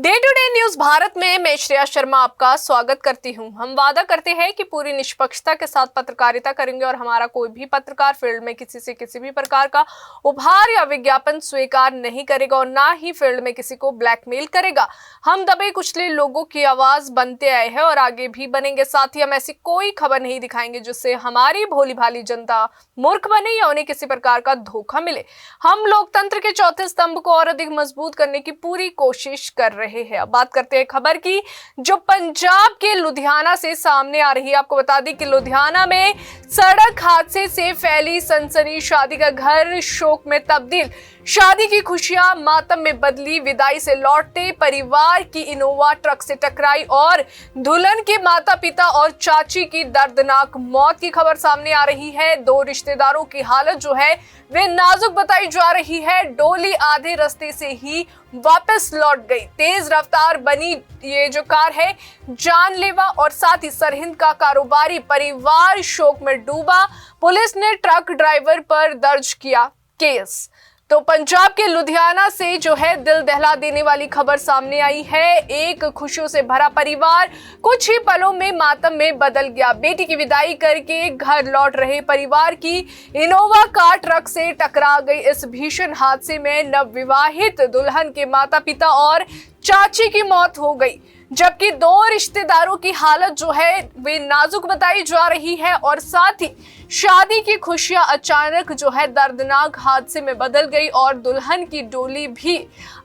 Day to day news Bharat में मैं श्रेया शर्मा आपका स्वागत करती हूं। हम वादा करते हैं कि पूरी निष्पक्षता के साथ पत्रकारिता करेंगे और हमारा कोई भी पत्रकार फील्ड में किसी से किसी भी प्रकार का उपहार या विज्ञापन स्वीकार नहीं करेगा और ना ही फील्ड में किसी को ब्लैकमेल करेगा। हम दबे कुचले लोगों की आवाज बनते आए हैं और आगे भी बनेंगे। साथ ही हम ऐसी कोई खबर नहीं दिखाएंगे जिससे हमारी भोली भाली जनता मूर्ख बने या उन्हें किसी प्रकार का धोखा मिले। हम लोकतंत्र के चौथे स्तंभ को और अधिक मजबूत करने की पूरी कोशिश कर रहे हैं। अब बात करते हैं खबर की जो पंजाब के लुधियाना से सामने आ रही है। आपको बता दें कि लुधियाना में सड़क हादसे से फैली सनसनी, शादी का घर शोक में तब्दील, शादी की खुशियां मातम में बदली, विदाई से लौटते परिवार की इनोवा ट्रक से टकराई और दुल्हन के माता पिता और चाची की दर्दनाक मौत की खबर सामने आ रही है। दो रिश्तेदारों की हालत जो है वे नाजुक बताई जा रही है। डोली आधे रास्ते से ही वापस लौट गई। तेज रफ्तार बनी ये जो कार है जानलेवा और साथ ही सरहिंद का कारोबारी परिवार शोक में डूबा। पुलिस ने ट्रक ड्राइवर पर दर्ज किया केस। तो पंजाब के लुधियाना से जो है दिल दहला देने वाली खबर सामने आई है। एक खुशियों से भरा परिवार कुछ ही पलों में मातम में बदल गया। बेटी की विदाई करके घर लौट रहे परिवार की इनोवा कार ट्रक से टकरा गई। इस भीषण हादसे में नवविवाहित दुल्हन के माता पिता और चाची की मौत हो गई, जबकि दो रिश्तेदारों की हालत जो है वे नाजुक बताई जा रही है और साथ ही शादी की खुशियां अचानक जो है दर्दनाक हादसे में बदल गई और दुल्हन की डोली भी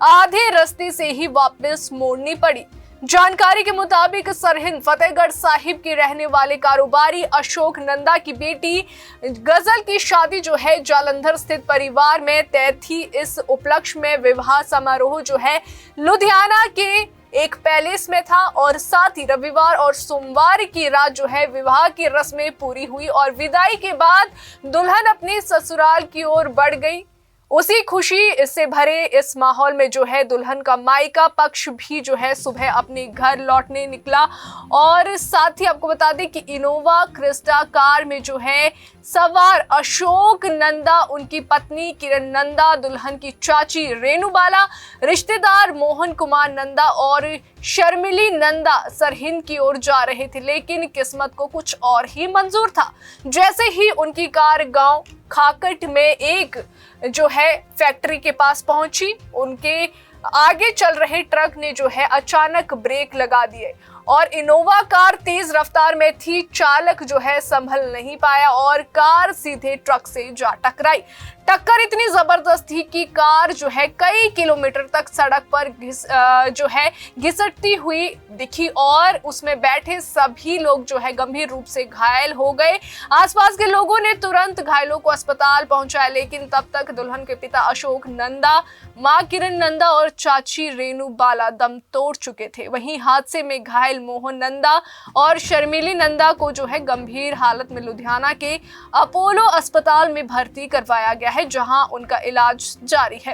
आधे रास्ते से ही वापस मोड़नी पड़ी। जानकारी के मुताबिक सरहिंद फतेहगढ़ साहिब के रहने वाले कारोबारी अशोक नंदा की बेटी गजल की शादी जो है जालंधर स्थित परिवार में तय थी। इस उपलक्ष्य में विवाह समारोह जो है लुधियाना के एक पैलेस में था और साथ ही रविवार और सोमवार की रात जो है विवाह की रस्में पूरी हुई और विदाई के बाद दुल्हन अपने ससुराल की ओर बढ़ गई। उसी खुशी से भरे इस माहौल में जो है दुल्हन का मायका पक्ष भी जो है सुबह अपने घर लौटने निकला और साथ ही आपको बता दें कि इनोवा क्रिस्टा कार में जो है सवार अशोक नंदा, उनकी पत्नी किरण नंदा, दुल्हन की चाची रेणुबाला, रिश्तेदार मोहन कुमार नंदा और शर्मिली नंदा सरहिंद की ओर जा रहे थे। लेकिन किस्मत को कुछ और ही मंजूर था। जैसे ही उनकी कार गांव खाकट में एक जो है फैक्ट्री के पास पहुंची, उनके आगे चल रहे ट्रक ने जो है अचानक ब्रेक लगा दिए और इनोवा कार तेज रफ्तार में थी। चालक जो है संभल नहीं पाया और कार सीधे ट्रक से जा टकराई। टक्कर इतनी जबरदस्त थी कि कार जो है कई किलोमीटर तक सड़क पर घिसटती हुई दिखी और उसमें बैठे सभी लोग जो है गंभीर रूप से घायल हो गए। आसपास के लोगों ने तुरंत घायलों को अस्पताल पहुंचाया, लेकिन तब तक दुल्हन के पिता अशोक नंदा, मां किरण नंदा और चाची रेणु बाला दम तोड़ चुके थे। वहीं हादसे में घायल मोहन नंदा और शर्मिली नंदा को जो है गंभीर हालत में लुधियाना के अपोलो अस्पताल में भर्ती करवाया गया है, जहां उनका इलाज जारी है।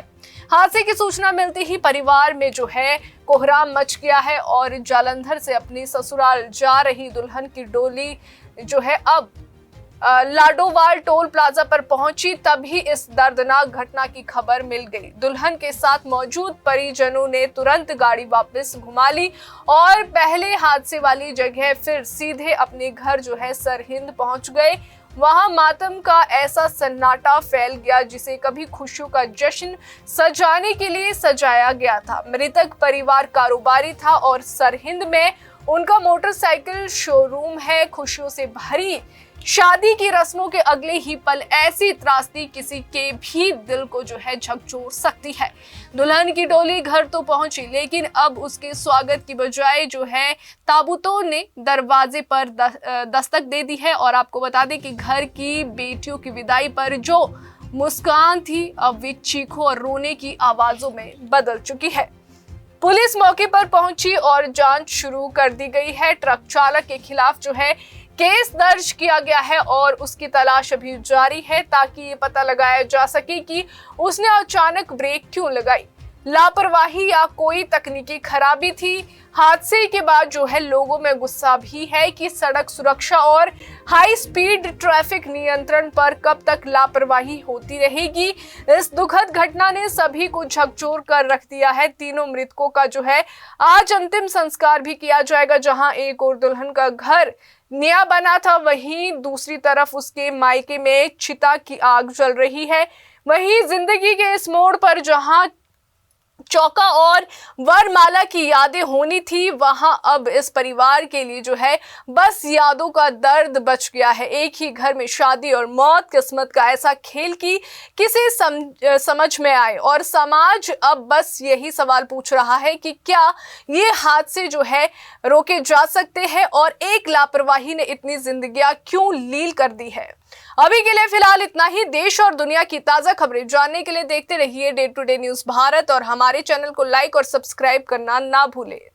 हादसे की सूचना मिलते ही परिवार में जो है कोहराम मच गया है और जालंधर से अपनी ससुराल जा रही दुल्हन की डोली जो है अब लाडोवाल टोल प्लाजा पर पहुंची, तभी इस दर्दनाक घटना की खबर मिल गई। दुल्हन के साथ मौजूद परिजनों ने तुरंत गाड़ी वापस घुमा ली और पहले हादसे वाली जगह फिर सीधे अपने घर जो है सरहिंद पहुंच गए। वहां मातम का ऐसा सन्नाटा फैल गया जिसे कभी खुशियों का जश्न सजाने के लिए सजाया गया था। मृतक परिवार कारोबारी था और सरहिंद में उनका मोटरसाइकिल शोरूम है। खुशियों से भरी शादी की रस्मों के अगले ही पल ऐसी त्रासदी किसी के भी दिल को जो है झकझोर सकती है। दुल्हन की डोली घर तो पहुंची, लेकिन अब उसके स्वागत की बजाय जो है ताबूतों ने दरवाजे पर दस्तक दे दी है। और आपको बता दें कि घर की बेटियों की विदाई पर जो मुस्कान थी अब वे चीखों और रोने की आवाजों में बदल चुकी है। पुलिस मौके पर पहुंची और जांच शुरू कर दी गई है। ट्रक चालक के खिलाफ जो है केस दर्ज किया गया है और उसकी तलाश अभी जारी है ताकि ये पता लगाया जा सके कि उसने अचानक ब्रेक क्यों लगाई। लापरवाही या कोई तकनीकी खराबी थी। हादसे के बाद जो है लोगों में गुस्सा भी है कि सड़क सुरक्षा और हाई स्पीड ट्रैफिक नियंत्रण पर कब तक लापरवाही होती रहेगी। इस दुखद घटना ने सभी को झकझोर कर रख दिया है। तीनों मृतकों का जो है आज अंतिम संस्कार भी किया जाएगा। जहां एक और दुल्हन का घर नया बना था, वहीं दूसरी तरफ उसके मायके में चिता की आग जल रही है। वहीं जिंदगी के इस मोड़ पर जहां चौका और वरमाला की यादें होनी थी, वहां अब इस परिवार के लिए जो है बस यादों का दर्द बच गया है। एक ही घर में शादी और मौत, किस्मत का ऐसा खेल कि किसे समझ में आए। और समाज अब बस यही सवाल पूछ रहा है कि क्या ये हादसे जो है रोके जा सकते हैं और एक लापरवाही ने इतनी जिंदगियां क्यों लील कर दी है। अभी के लिए फिलहाल इतना ही। देश और दुनिया की ताजा खबरें जानने के लिए देखते रहिए day to day news Bharat और हमारे चैनल को लाइक और सब्सक्राइब करना ना भूलें।